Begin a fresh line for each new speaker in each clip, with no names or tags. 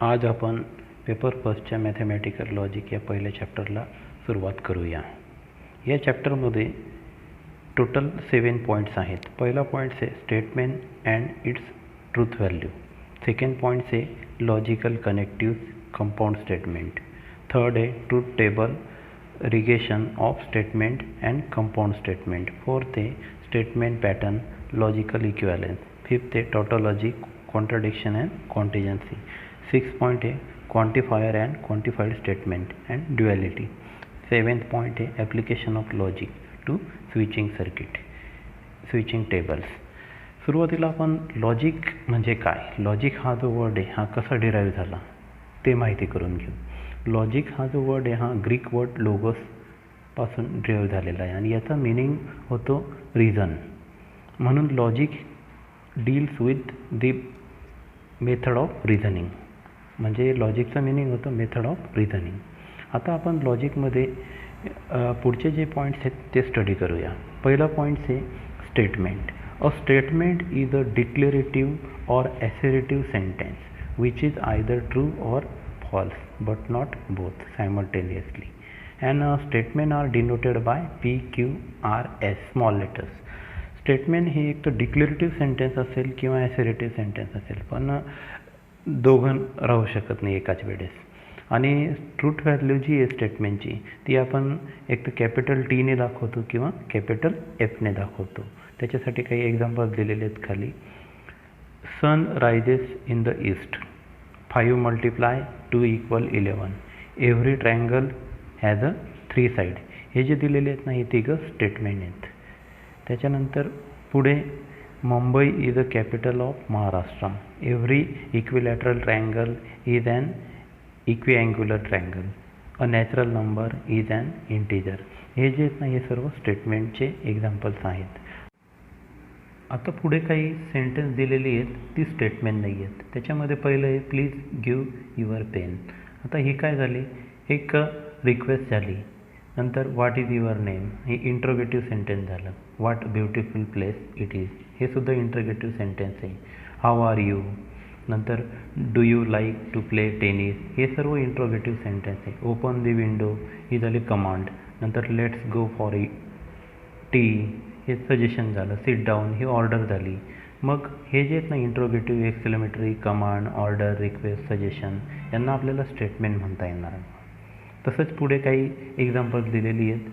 आज आपण paper फर्स्टच्या mathematical logic या पहिल्या चॅप्टरला सुरुवात करूया. या चॅप्टरमध्ये टोटल 7 पॉईंट्स आहेत. पहिला पॉईंट्स आहे statement and its truth value. Second points आहे logical connective compound statement. Third आहे truth table negation of statement and compound statement. Fourth आहे statement pattern logical equivalence. Fifth आहे tautology contradiction and contingency. 6th point है quantifier and quantified statement and duality. 7th point है application of logic to switching circuit, switching tables. सुरुवातीला आपण logic म्हणजे काय, logic हा जो वर्ड आहे हा कसा डिराईव्ह झाला ते माहिती करून घेऊ. लॉजिक हा जो वर्ड आहे हा ग्रीक वर्ड लोगोस पासून डिराईव्ह झालेला आहे आणि याचा मिनिंग होतो रिझन. म्हणून logic deals with the method of reasoning, म्हणजे लॉजिकचा मिनिंग होतं मेथड ऑफ रिझनिंग. आता आपण लॉजिकमध्ये पुढचे जे पॉईंट्स आहेत ते स्टडी करूया. पहिला पॉईंट्स आहे statement. A statement is a declarative or assertive sentence which is either true or false but not both simultaneously. And statement are denoted by PQRS small letters. Statement हे एक तर declarative sentence असेल किंवा ॲसेरेटिव्ह sentence असेल, पण दोघं राहू शकत नाही एकाच वेळेस. आणि ट्रूथ व्हॅल्यू जी आहे स्टेटमेंटची ती आपण एक तर कॅपिटल Tने दाखवतो किंवा कॅपिटल Fने दाखवतो. त्याच्यासाठी काही एक्झाम्पल्स दिलेले आहेत खाली. Sun rises in the east. 5 × 2 = 11. Every triangle has a 3 side. हे जे दिलेले आहेत ना हे तिघं स्टेटमेंट आहेत. त्याच्यानंतर पुढे Mumbai is a capital of Maharashtra. Every equilateral triangle is an equiangular triangle. A natural number is an integer. हे जे आहेत ना हे सर्व स्टेटमेंटचे एक्झाम्पल्स आहेत. आता पुढे काही सेंटेन्स दिलेली आहेत ती स्टेटमेंट नाही आहेत. त्याच्यामध्ये पहिलं आहे प्लीज गिव्ह युअर पेन. आता ही काय झाली, एक रिक्वेस्ट झाली. नंतर व्हॉट इज युअर नेम, हे इंट्रोगेटिव्ह सेंटेन्स झालं. What beautiful place it is, हे सुद्धा इंट्रोगेटिव्ह सेंटेन्स आहे. हाऊ आर यू, नंतर do you like to play tennis, हे सर्व इंट्रोगेटिव्ह सेंटेन्स आहे. ओपन दी विंडो ही झाली कमांड. नंतर लेट्स गो फॉर टी हे सजेशन झालं. सिट डाऊन ही ऑर्डर झाली. मग हे जे आहेत ना interrogative, exclamatory, command, order, request, suggestion यांना आपल्याला स्टेटमेंट म्हणता येणार आहे. तसंच पुढे काही एक्झाम्पल्स दिलेली आहेत.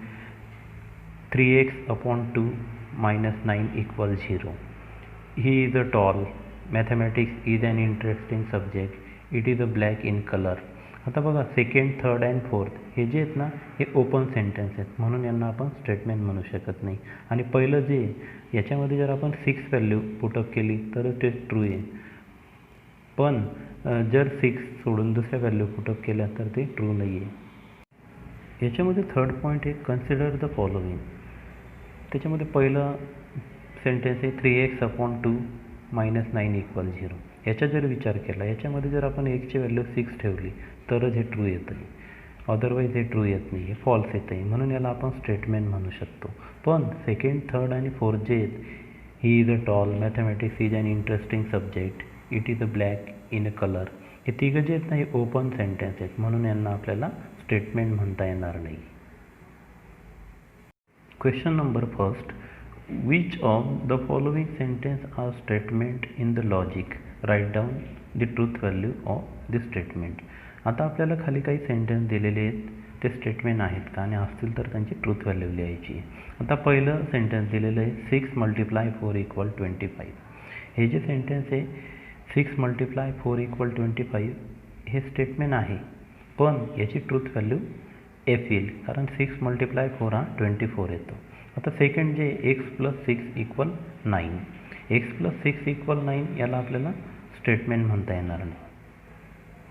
3x/2 - 9 = 0. He is a tall. Mathematics is an interesting subject. It is a black in colour. आता बघा सेकंड, थर्ड अँड फोर्थ हे जे आहेत ना हे ओपन सेंटेन्स आहेत, म्हणून यांना आपण स्टेटमेंट म्हणू शकत नाही. आणि पहिलं जे याच्यामध्ये जर आपण 6 व्हॅल्यू पुटअप केली तर ते ट्रू आहे, पण जर 6 सोडून दुसऱ्या व्हॅल्यू पुटअप केल्या तर ते ट्रू नाही आहे. याच्यामध्ये थर्ड पॉईंट आहे कन्सिडर द फॉलोइंग. त्याच्यामध्ये पहिलं सेंटेन्स आहे 3x/2 - 9 = 0. याचा जर विचार केला, याच्यामध्ये जर आपण एक्सची व्हॅल्यू 6 ठेवली तरच हे ट्रू येतं आहे, अदरवाईज हे ट्रू येत नाही, हे फॉल्स येतं आहे. म्हणून याला आपण स्टेटमेंट म्हणू शकतो. पण सेकंड, थर्ड आणि फोर्थ जे आहेत, he is a tall, mathematics is an interesting subject, it is a black in a colour, हे तिघं जे आहेत ना हे ओपन सेंटेन्स आहेत, म्हणून यांना आपल्याला स्टेटमेंट म्हणता येणार नाही. Question number first. Which of the following sentence are statement in the logic? Write down the truth value of the statement. आता आपल्याला खाली काही सेंटेन्स दिलेले आहेत, ते स्टेटमेंट आहेत का, आणि असतील तर त्यांची ट्रूथ व्हॅल्यू लिहायची. आता पहिलं सेंटेन्स दिलेलं आहे 6 × 4 = 25. हे जे सेंटेन्स आहे 6 × 4 = 25 हे स्टेटमेंट आहे, पण याची ट्रूथ व्हॅल्यू F येईल, कारण 6 × 4 हा 24 येतो. आता सेकंड जे x + 6 = 9. x + 6 = 9 याला आपल्याला स्टेटमेंट म्हणता येणार नाही,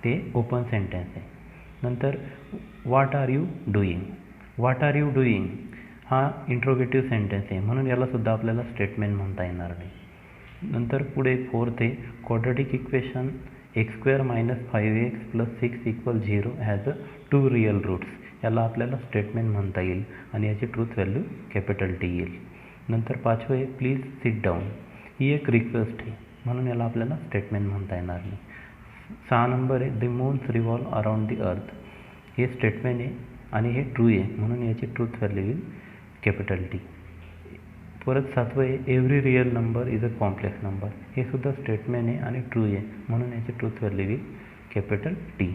ते ओपन सेंटेन्स आहे. नंतर what are you doing. What are you doing हा इंट्रोगेटिव्ह सेंटेन्स आहे, म्हणून यालासुद्धा आपल्याला स्टेटमेंट म्हणता येणार नाही. नंतर पुढे फोर्थ आहे quadratic equation x² - 5x + 6 = 0 has a 2 real roots. याला आपल्याला स्टेटमेंट म्हणता येईल आणि याची ट्रूथ व्हॅल्यू कॅपिटल T येईल. नंतर पाचवं आहे प्लीज सिट डाऊन. ही एक रिक्वेस्ट आहे, म्हणून याला आपल्याला स्टेटमेंट म्हणता येणार नाही. 6 नंबर आहे the moons revolve around the earth. हे स्टेटमेंट आहे आणि हे ट्रू आहे म्हणून याची ट्रूथ व्हॅल्यू येईल कॅपिटल टी. परत 7वं आहे every real number is a complex number. हे सुद्धा स्टेटमेंट आहे आणि ट्रू आहे म्हणून याची ट्रूथ व्हॅल्यू येईल कॅपिटल टी.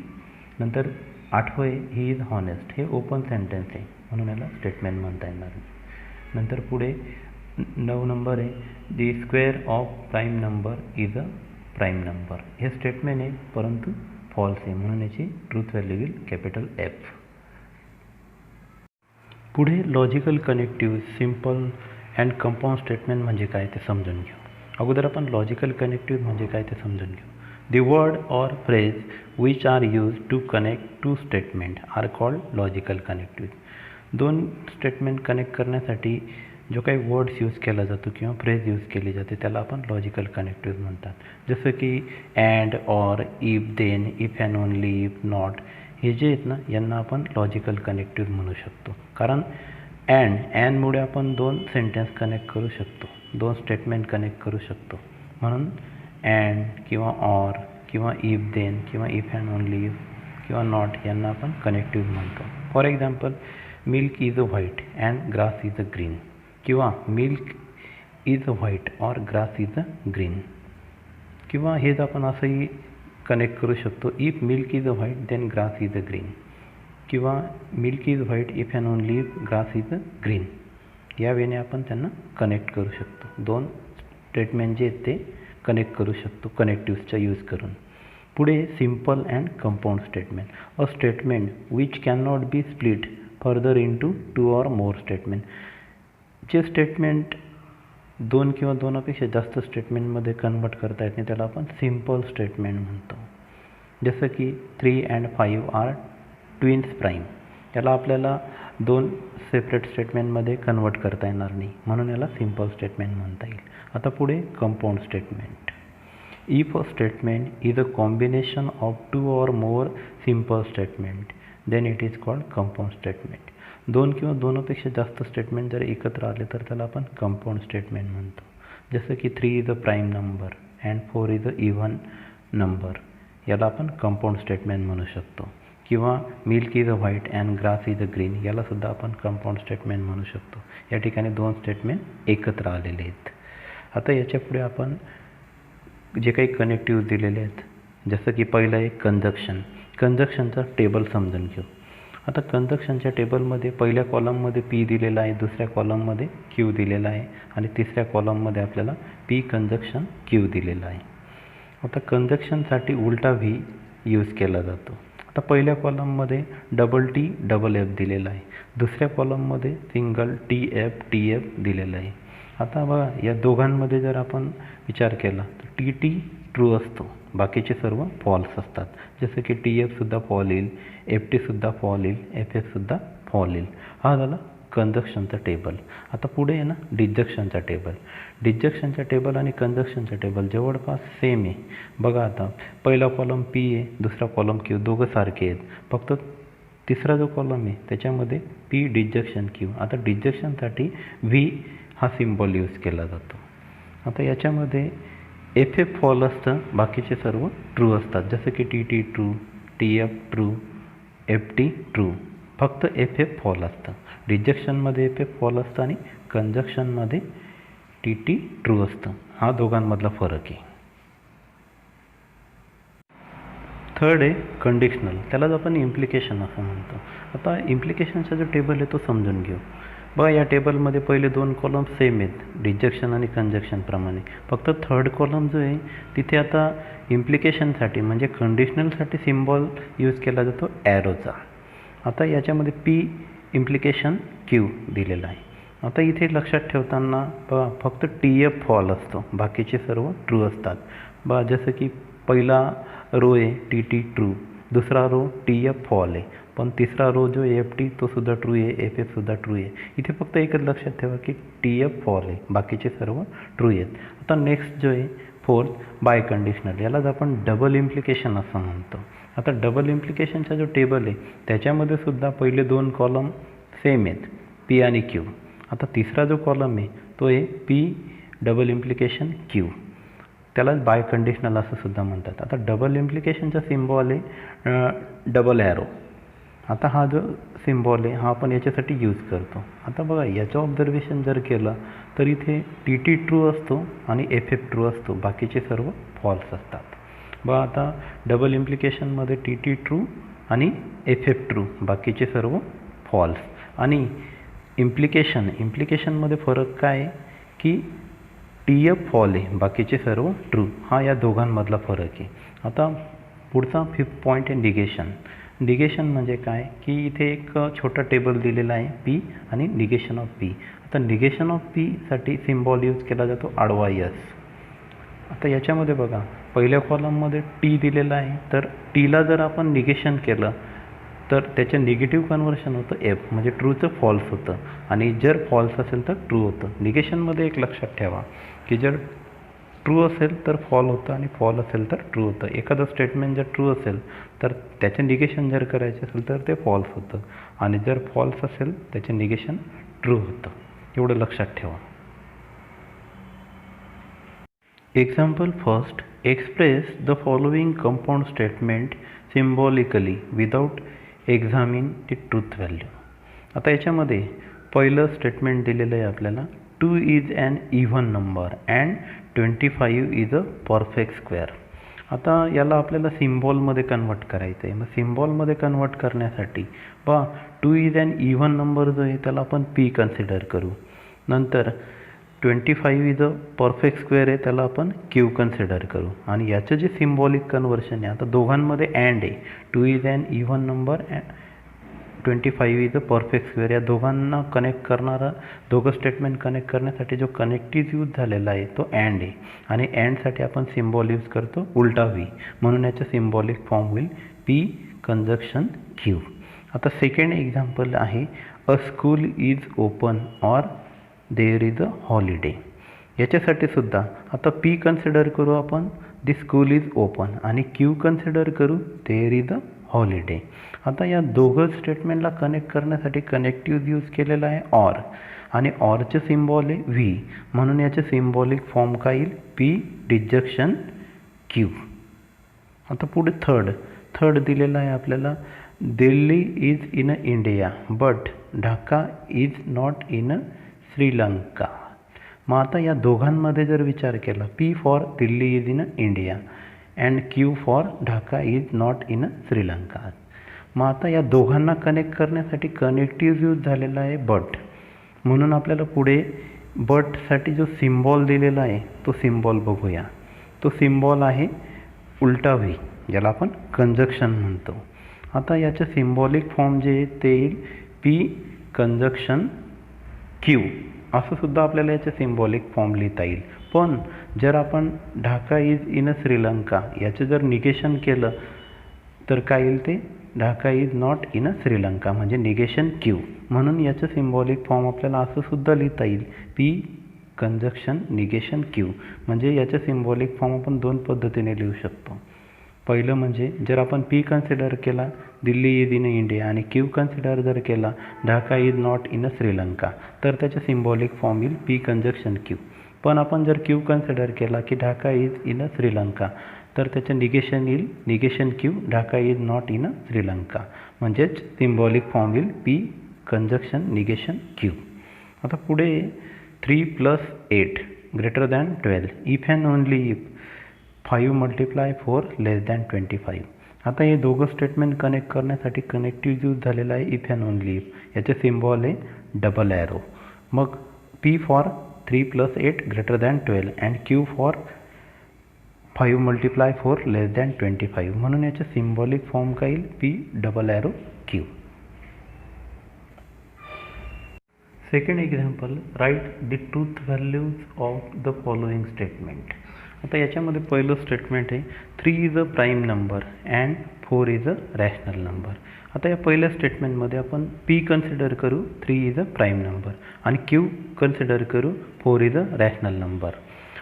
नंतर 8वं आहे ही इज हॉनेस्ट. हे ओपन सेंटेन्स आहे म्हणून याला स्टेटमेंट म्हणता येणार नाही. नंतर पुढे 9 नंबर आहे the square of prime number is a prime number. हे स्टेटमेंट आहे परंतु फॉल्स आहे म्हणून याची ट्रूथ व्हॅल्यू येईल कॅपिटल एफ. पुढे logical connective simple and compound statement म्हणजे काय ते समजून घेऊ. अगोदर आपण लॉजिकल कनेक्टिव्ह म्हणजे काय ते समजून घेऊ. The word or phrase which are use to connect to statement are called logical connective. दोन स्टेटमेंट कनेक्ट करण्यासाठी जो काही वर्ड्स यूज केला जातो किंवा फ्रेज यूज केली जाते त्याला आपण लॉजिकल कनेक्टिव्ह म्हणतात. जसं की and, or, if, then, if and only, if not हे जे आहेत ना यांना आपण लॉजिकल कनेक्टिव्ह म्हणू शकतो. कारण अँडमुळे आपण 2 सेंटेन्स कनेक्ट करू शकतो, 2 स्टेटमेंट कनेक्ट करू शकतो. म्हणून अँड किंवा ऑर किंवा इफ देन किंवा इफ अँड ओनली इफ किंवा नॉट यांना आपण कनेक्टिव्ह म्हणतो. For example milk is a white and grass is a green किंवा milk is a white or grass is a green. किंवा हेच आपण असंही कनेक्ट करू शकतो if milk is a white then grass is a green किंवा milk is white if and only if grass is a green. या वेने आपण त्यांना कनेक्ट करू शकतो. 2 स्टेटमेंट जे आहेत ते कनेक्ट करू शकतो कनेक्टिव्हचा यूज करून. पुढे simple and compound statement. A statement which can not be split further into 2 or more statement. जे स्टेटमेंट 2 किंवा 2पेक्षा जास्त स्टेटमेंटमध्ये कन्वर्ट करता येत नाही त्याला आपण सिम्पल स्टेटमेंट म्हणतो. जसं की 3 and 5 आर ट्विन्स प्राईम. याला आपल्याला 2 सेपरेट स्टेटमेंटमध्ये कन्वर्ट करता येणार नाही म्हणून याला सिम्पल स्टेटमेंट म्हणता येईल. आता पुढे compound statement. If a statement is a combination of 2 or more simple statement then it is called compound statement. 2 किंवा 2पेक्षा जास्त स्टेटमेंट जर एकत्र आले तर त्याला आपण कंपाऊंड स्टेटमेंट म्हणतो. जसं की 3 is a prime number and 4 is a even number. याला आपण कंपाऊंड स्टेटमेंट म्हणू शकतो. किंवा milk is a white and grass is a green यालासुद्धा आपण कंपाऊंड स्टेटमेंट म्हणू शकतो. या ठिकाणी 2 स्टेटमेंट एकत्र आलेले आहेत. आता याच्या पुढे आपण जे काही कनेक्टिव्ह दिलेले आहेत जसं की पहिलं एक कंजक्शनचा टेबल समजून घेऊ. आता कंजक्शनच्या टेबलमध्ये पहिल्या कॉलममध्ये पी दिलेला आहे, दुसऱ्या कॉलममध्ये क्यू दिलेला आहे आणि तिसऱ्या कॉलममध्ये आपल्याला पी कंजक्शन क्यू दिलेला आहे. आता कंजक्शनसाठी उलटा व्ही यूज केला जातो. आता पहिल्या कॉलममध्ये टी डबल एफ दिलेला आहे, दुसऱ्या कॉलममध्ये सिंगल टी एफ दिलेलं आहे. आता बघा या दोघांमध्ये जर आपण विचार केला तर टी ट्रू असतो, बाकीचे सर्व फॉल्स असतात. जसं की TFसुद्धा फॉल येईल, FTसुद्धा फॉल येईल, FFसुद्धा फॉल येईल. हा झाला कंजक्शनचा टेबल. आता पुढे आहे ना डिजक्शनचा टेबल. डिजक्शनचा टेबल आणि कंजक्शनचा टेबल जवळपास सेम आहे. बघा आता पहिला कॉलम P आहे, दुसरा कॉलम Q, दोघं सारखे आहेत. फक्त तिसरा जो कॉलम आहे त्याच्यामध्ये P डिजक्शन Q. आता डिजक्शनसाठी V हा सिम्बॉल यूज केला जातो. आता याच्यामध्ये FF फॉल असतं, बाकीचे सर्व ट्रू असतात. जसं की TT true, TF true, FT true. फक्त FF फॉल असतं. डिजक्शनमध्ये FF फॉल असतं आणि कंजक्शनमध्ये TT ट्रू असतं. हा दोघांमधला फरक आहे. थर्ड आहे कंडिशनल. त्यालाच आपण इम्प्लिकेशन असं म्हणतो. आता इम्प्लिकेशनचा जो टेबल आहे तो समजून घेऊ. बघा या टेबलमध्ये पहिले 2 कॉलम सेम आहेत डिजक्शन आणि कंजक्शनप्रमाणे. फक्त थर्ड कॉलम जो आहे तिथे आता इम्प्लिकेशनसाठी म्हणजे कंडिशनलसाठी सिम्बॉल यूज केला जातो ॲरोचा. आता याच्यामध्ये P इम्प्लिकेशन Q दिलेला आहे. आता इथे लक्षात ठेवताना बघा फक्त TF फॉल असतो, बाकीचे सर्व ट्रू असतात. बघा जसं की पहिला रो आहे TT ट्रू, दुसरा रो TF फॉल आहे, पण तिसरा रो जो FT तो सुद्धा ट्रू आहे, FFसुद्धा ट्रू आहे. इथे फक्त एकच लक्षात ठेवा की TF फॉल आहे, बाकीचे सर्व ट्रू आहेत. आता नेक्स्ट जो आहे फोर्थ बाय कंडिशनल. यालाच आपण डबल इम्प्लिकेशन असं म्हणतो. आता डबल इम्प्लिकेशनचा जो टेबल आहे त्याच्यामध्ये सुद्धा पहिले 2 कॉलम सेम आहेत P आणि Q. आता तिसरा जो कॉलम आहे तो आहे P डबल इम्प्लिकेशन Q. त्यालाच बाय कंडिशनल असं सुद्धा म्हणतात. आता डबल इम्प्लिकेशनचा सिम्बॉल आहे डबल ॲरो. आता हा जो सिम्बॉल आहे हा आपण याच्यासाठी यूज करतो. आता बघा याचं ऑब्झर्वेशन जर केलं तर इथे टी ट्रू असतो आणि एफ ट्रू असतो, बाकीचे सर्व फॉल्स असतात. बघा आता डबल इम्प्लिकेशनमध्ये टी ट्रू आणि एफ ट्रू, बाकीचे सर्व फॉल्स. आणि इम्प्लिकेशनमध्ये फरक काय आहे की टी फॉल आहे, बाकीचे सर्व ट्रू. हा या दोघांमधला फरक आहे. आता पुढचा 5th पॉईंट आहे निगेशन. निगेशन म्हणजे काय की इथे एक छोटा टेबल दिलेला आहे पी आणि निगेशन ऑफ पी. आता निगेशन ऑफ पीसाठी सिम्बॉल यूज केला जातो आडवा यस. आता याच्यामध्ये बघा पहिल्या कॉलममध्ये टी दिलेला आहे, तर टीला जर आपण निगेशन केलं तर त्याचं निगेटिव्ह कन्व्हर्शन होतं एफ, म्हणजे ट्रूचं फॉल्स होतं. आणि जर फॉल्स असेल तर ट्रू होतं. निगेशनमध्ये एक लक्षात ठेवा की जर ट्रू असेल तर फॉल होतं आणि फॉल असेल तर ट्रू होतं. एखादं स्टेटमेंट जर ट्रू असेल तर त्याचे निगेशन जर करायचे असेल तर ते फॉल्स होतं, आणि जर फॉल्स असेल त्याचे निगेशन ट्रू होतं. एवढं लक्षात ठेवा. Example first, express the following compound statement symbolically without examine the truth value. आता याच्यामध्ये पहिलं स्टेटमेंट दिलेलं आहे आपल्याला 2 is an even number and 25 is a perfect square. आता याला आपल्याला सिम्बॉलमध्ये कन्वर्ट करायचं आहे. मग सिम्बॉलमध्ये कन्वर्ट करण्यासाठी 2 इज ॲन इव्हन नंबर जो आहे त्याला आपण पी कन्सिडर करू. नंतर 25 इज अ परफेक्ट स्क्वेअर आहे त्याला आपण क्यू कन्सिडर करू. आणि याचं जे सिम्बॉलिक कन्वर्शन आहे, आता दोघांमध्ये अँड आहे. 2 is an even number 25 is a perfect square, या दोघांना कनेक्ट करणारा, दोघं स्टेटमेंट कनेक्ट करण्यासाठी जो कनेक्टिव्ह यूज झालेला आहे तो अँड आहे. आणि अँडसाठी आपण सिम्बॉल यूज करतो उलटा व्ही, म्हणून याचं सिम्बॉलिक फॉर्म होईल पी कंजक्शन क्यू. आता सेकंड एक्झाम्पल आहे अ school is open or their is a holiday. याच्यासाठी सुद्धा आता पी कन्सिडर करू आपण दी स्कूल इज ओपन, आणि क्यू कन्सिडर करू देअर इज अ हॉलिडे. आता या दोघं स्टेटमेंटला कनेक्ट करण्यासाठी कनेक्टिव्ह यूज केलेला आहे ऑर, आणि ऑरचे सिम्बॉल आहे व्ही, म्हणून याचे सिम्बॉलिक फॉर्म काय येईल पी डिजक्शन क्यू. आता पुढे थर्ड दिलेला आहे आपल्याला Delhi is in India but Dhaka is not in Sri Lanka. मग आता या दोघांमध्ये जर विचार केला P for Delhi is in India and Q for Dhaka is not in Sri Lanka. मग आता या दोघांना कनेक्ट करण्यासाठी कनेक्टिव्ह यूज झालेला आहे बट, म्हणून आपल्याला पुढे बटसाठी जो सिम्बॉल दिलेला आहे तो सिम्बॉल बघूया. तो सिम्बॉल आहे उलटा व्ही, ज्याला आपण कंजक्शन म्हणतो. आता याचं सिम्बॉलिक फॉर्म जे आहे ते येईल पी कंजक्शन क्यू, असं सुद्धा आपल्याला याचे सिम्बॉलिक फॉर्म लिहिता येईल. पण जर आपण ढाका इज इन श्रीलंका याचं जर निगेशन केलं तर काय येईल ते Dhaka is not in Sri Lanka, म्हणजे निगेशन क्यू. म्हणून याचं सिम्बॉलिक फॉर्म आपल्याला असं सुद्धा लिहिता येईल पी कंजक्शन निगेशन क्यू. म्हणजे याचं सिम्बॉलिक फॉर्म आपण दोन पद्धतीने लिहू शकतो. पहिलं म्हणजे जर आपण पी कन्सिडर केला दिल्ली इज इन इंडिया आणि क्यू कन्सिडर जर केला Dhaka is not in Sri Lanka, तर त्याचं सिम्बॉलिक फॉर्म येईल पी कंजक्शन क्यू. पण आपण जर क्यू कन्सिडर केला की ढाका इज इन श्रीलंका, तर त्याचं निगेशन येईल negation Q Dhaka is not in Sri Lanka, म्हणजेच सिम्बॉलिक फॉर्म येईल पी कंजक्शन निगेशन क्यू. आता पुढे 3 + 8 > 12 इफ अँड ओनली इफ 5 × 4 < 25. आता हे दोघं स्टेटमेंट कनेक्ट करण्यासाठी कनेक्टिव्ह यूज झालेला आहे इफ अँड ओनली इफ. याचे सिम्बॉल आहे डबल ॲरो. मग P for 3 + 8 > 12 and Q for 5 × 4 < 25, म्हणून याचे सिम्बॉलिक फॉर्म काय येईल P double arrow Q. Second example write the truth values of the following statement. आता याच्यामध्ये पहिलं स्टेटमेंट आहे 3 is a prime number and 4 is a rational number. आता या पहिल्या स्टेटमेंटमध्ये आपण पी कन्सिडर करू 3 इज अ प्राईम नंबर आणि क्यू कन्सिडर करू 4 इज अ रॅशनल नंबर.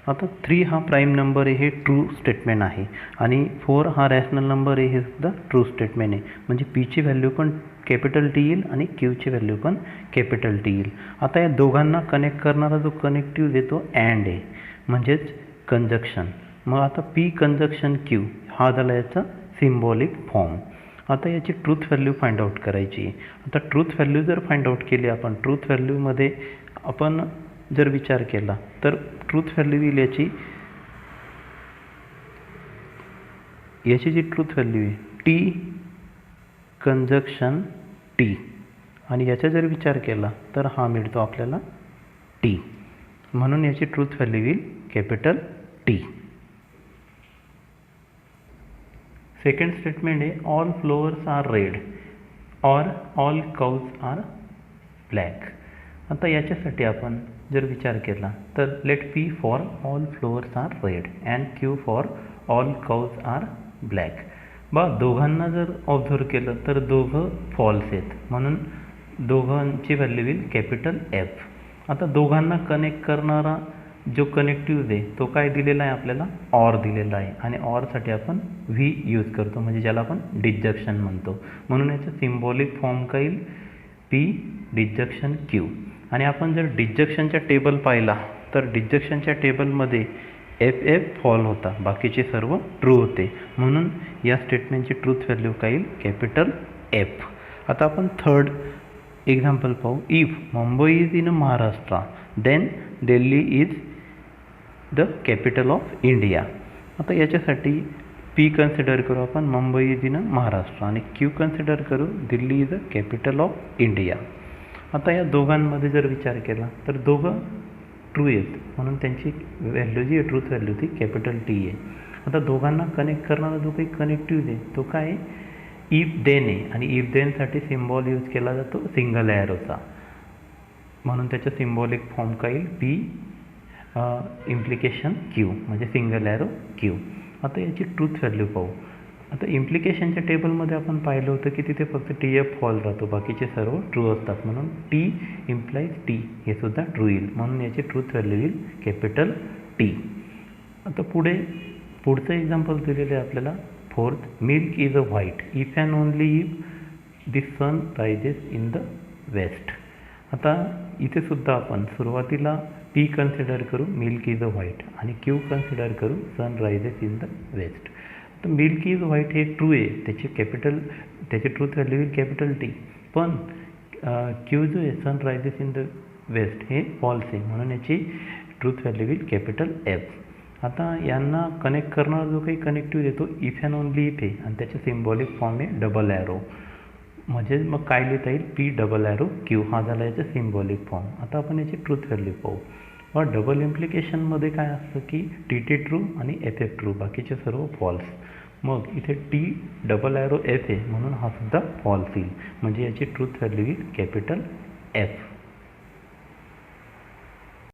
आता 3 हा प्राईम नंबर आहे, हे ट्रू स्टेटमेंट आहे, आणि 4 हा रॅशनल नंबर आहे, हे सुद्धा ट्रू स्टेटमेंट आहे. म्हणजे पीची व्हॅल्यू पण कॅपिटल टी येईल आणि क्यूची व्हॅल्यू पण कॅपिटल टी येईल. आता या दोघांना कनेक्ट करणारा जो कनेक्टिव्ह आहे तो अँड आहे, म्हणजेच कंजक्शन. मग आता पी कंजक्शन क्यू हा झाला याचा सिम्बॉलिक फॉर्म. आता याची ट्रूथ व्हॅल्यू फाइंड आउट करायची. आता ट्रूथ व्हॅल्यू जर फाइंड आउट केली आपण, ट्रूथ व्हॅल्यूमध्ये आपण जर विचार केला तर ट्रूथ व्हॅल्यू येईल याची जी ट्रूथ व्हॅल्यू आहे टी कंजक्शन टी, आणि याचा जर विचार केला तर हा मिळतो आपल्याला टी. म्हणून याची ट्रूथ व्हॅल्यू येईल कॅपिटल टी. सेकंड स्टेटमेंट आहे all flowers are red or all cows are black. आता याच्यासाठी आपण जर विचार केला तर let P for all flowers are red and Q for all cows are black. दोघांना जर ऑब्झर्व केलं तर दोघं फॉल्स आहेत, म्हणून दोघांची व्हॅल्यू येईल कॅपिटल एफ. आता दोघांना कनेक्ट करणारा जो कनेक्टिव्ह आहे तो काय दिलेला आहे आपल्याला, ऑर दिलेला आहे, आणि ऑरसाठी आपण व्ही यूज करतो, म्हणजे ज्याला आपण डिजक्शन म्हणतो. म्हणून याचं सिम्बॉलिक फॉर्म काय येईल पी डिजक्शन क्यू. आणि आपण जर डिजक्शनच्या टेबल पाहिला तर डिजक्शनच्या टेबलमध्ये एफ एफ फॉल होता, बाकीचे सर्व ट्रू होते. म्हणून या स्टेटमेंटची ट्रूथ व्हॅल्यू काय येईल कॅपिटल एफ. आता आपण थर्ड एक्झाम्पल पाहू. If Mumbai is in Maharashtra then Delhi is the capital of India. आता याच्यासाठी पी कन्सिडर करू आपण, मुंबई इज इन महाराष्ट्र, आणि क्यू कन्सिडर करू Delhi is the capital of India. आता या दोघांमध्ये जर विचार केला तर दोघं ट्रू आहेत, म्हणून त्यांची व्हॅल्यू जी आहे ट्रूथ व्हॅल्यू ती कॅपिटल टी आहे. आता दोघांना कनेक्ट करणारा जो काही कनेक्टिव्ह आहे तो काय आहे, इफ देन आहे, आणि इफ देनसाठी सिम्बॉल यूज केला जातो सिंगल ॲरोचा, म्हणून त्याचं सिम्बॉलिक फॉर्म काय येईल पी इम्प्लिकेशन क्यू, म्हणजे सिंगल ॲरो क्यू. आता याची ट्रूथ व्हॅल्यू पाहू. आता इम्प्लिकेशनच्या टेबलमध्ये आपण पाहिलं होतं की तिथे फक्त टी एफ फॉल राहतो, बाकीचे सर्व ट्रू असतात, म्हणून टी इम्प्लाईज टी हे सुद्धा ट्रू येईल, म्हणून याची ट्रूथ व्हॅल्यू येईल कॅपिटल टी. आता पुढचं एक्झाम्पल दिलेलं आहे आपल्याला fourth. Milk is a white if and only if the sun rises in the west. आता इथे सुद्धा आपण सुरुवातीला पी कन्सिडर करू मिल्क इज अ व्हाईट, आणि क्यू कन्सिडर करू sun rises in the west. तर मिल्क इज व्हाईट हे ट्रू आहे, त्याची ट्रूथ व्हॅल्यू येईल कॅपिटल टी. पण क्यू जो आहे sun rises in the waste हे फॉल्स आहे, म्हणून याची ट्रूथ व्हॅल्यू येईल कॅपिटल एफ. आता यांना कनेक्ट करणारा जो काही कनेक्टिव्ह देतो इफ अँड ओनली इफ आहे, आणि त्याचे सिम्बॉलिक फॉर्म आहे डबल ॲरो, म्हणजे मग काय लिहिता येईल पी डबल ॲरो क्यू, हा झाला याचा सिम्बॉलिक फॉर्म. आता आपण याची ट्रूथ व्हॅल्यू पाहू. डबल इम्प्लिकेशनमध्ये काय असतं की टी टी ट्रू आणि एफ एफ ट्रू, बाकीचे सर्व फॉल्स. मग इथे टी डबल ॲरो एफ आहे, म्हणून हा सुद्धा फॉल्स येईल, म्हणजे याची ट्रूथ व्हॅल्यू येईल कॅपिटल एफ.